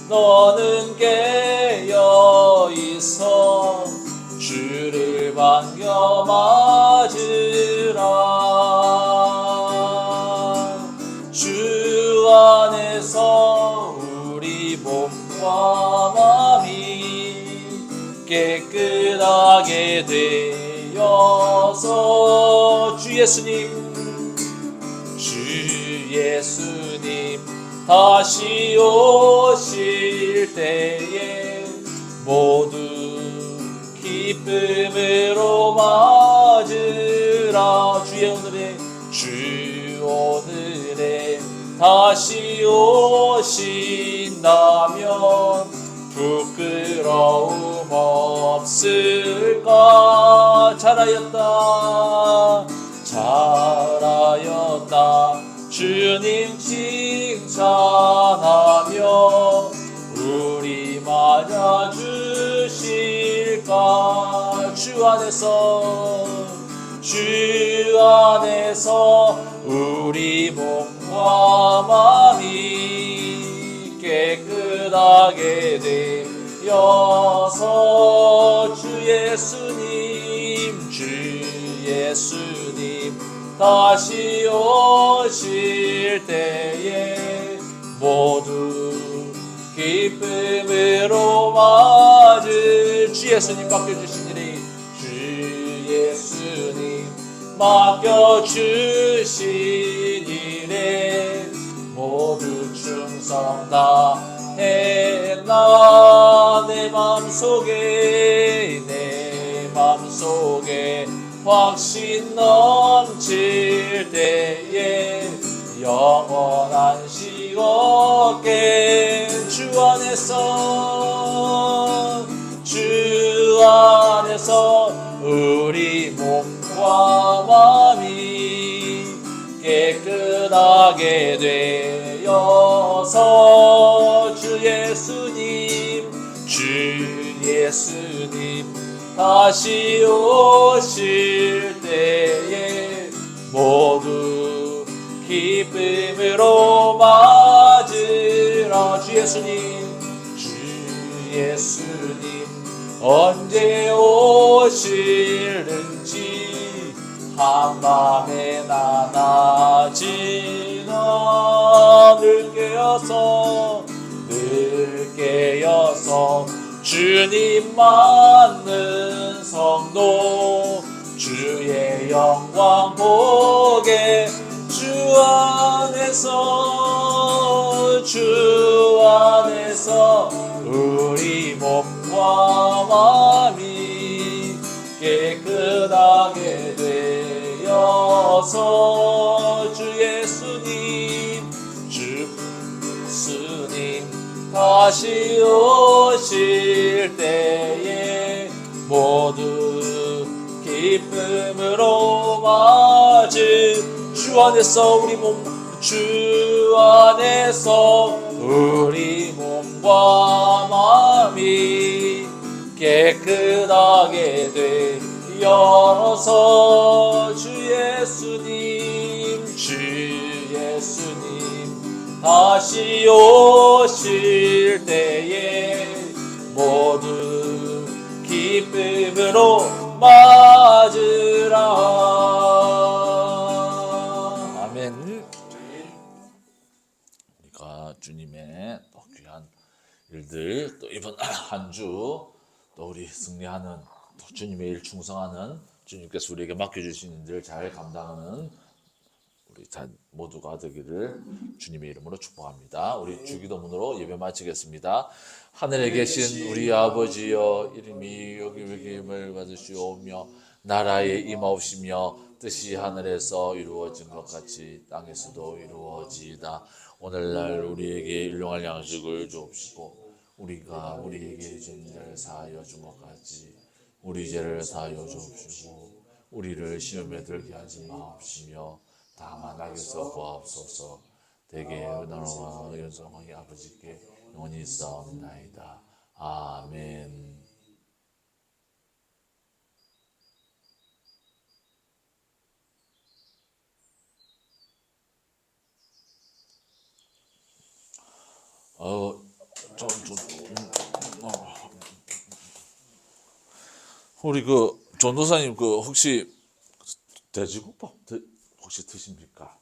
너는 깨어 있어 주를 반겨 맞으라. 주 안에서 우리 몸과 마음이 깨끗하게 되어서 주 예수님 다시 오실 때에 모두 기쁨으로 맞으라. 주 오늘에 다시 오신다면 부끄러움 없을까. 잘하였다 주님 칭찬하며 우리 맞아주실까. 주 안에서 우리 몸과 마음이 깨끗하게 되어서 주 예수님 다시 오실 때에 모두 기쁨으로 맞을 주 예수님 맡겨주시니리. 주 예수님 맡겨주시니래. 모두 충성 다했나. 내 맘속에 확신 넘칠 때에 영원한 식 얻게. 주 안에서 우리 몸과 마음이 깨끗하게 되어서 주 예수님 다시 오실 때에 모두 기쁨으로 맞으라. 주 예수님 언제 오실는지 한밤에 나나지나 늘 깨어서 주님 맞는 성도 주의 영광 보게. 주 안에서 우리 몸과 마음이 깨끗하게 되어서 주 예수님 다시 오실 때에 모두 기쁨으로 맞을. 주 안에서 우리 몸과 마음이 깨끗하게 되어서 주 예수님 다시 오실 때에 모두 기쁨으로 맞으라. 아멘. 우리가 주님의 또 귀한 일들, 또 이번 한 주 또 우리 승리하는, 또 주님의 일 충성하는, 주님께서 우리에게 맡겨주신 일들 잘 감당하는 우리 모두가 되기를 주님의 이름으로 축복합니다. 우리 주기도문으로 예배 마치겠습니다. 하늘에 계신 우리 아버지여, 이름이 여김을 받으시오며 나라에 임하옵시며 뜻이 하늘에서 이루어진 것 같이 땅에서도 이루어지이다. 오늘날 우리에게 일용할 양식을 주옵시고 우리가 우리에게 죄를 사하여 준 것 같이 우리 죄를 사하여 주옵시고 우리를 시험에 들게 하지 마옵시며 다만 악에서 구하옵소서. 대개 은혜와 연성의 아버지께 영원히 싸움나이다. 아멘. 우리 그 전도사님 그 혹시 돼지국밥 혹시 드십니까?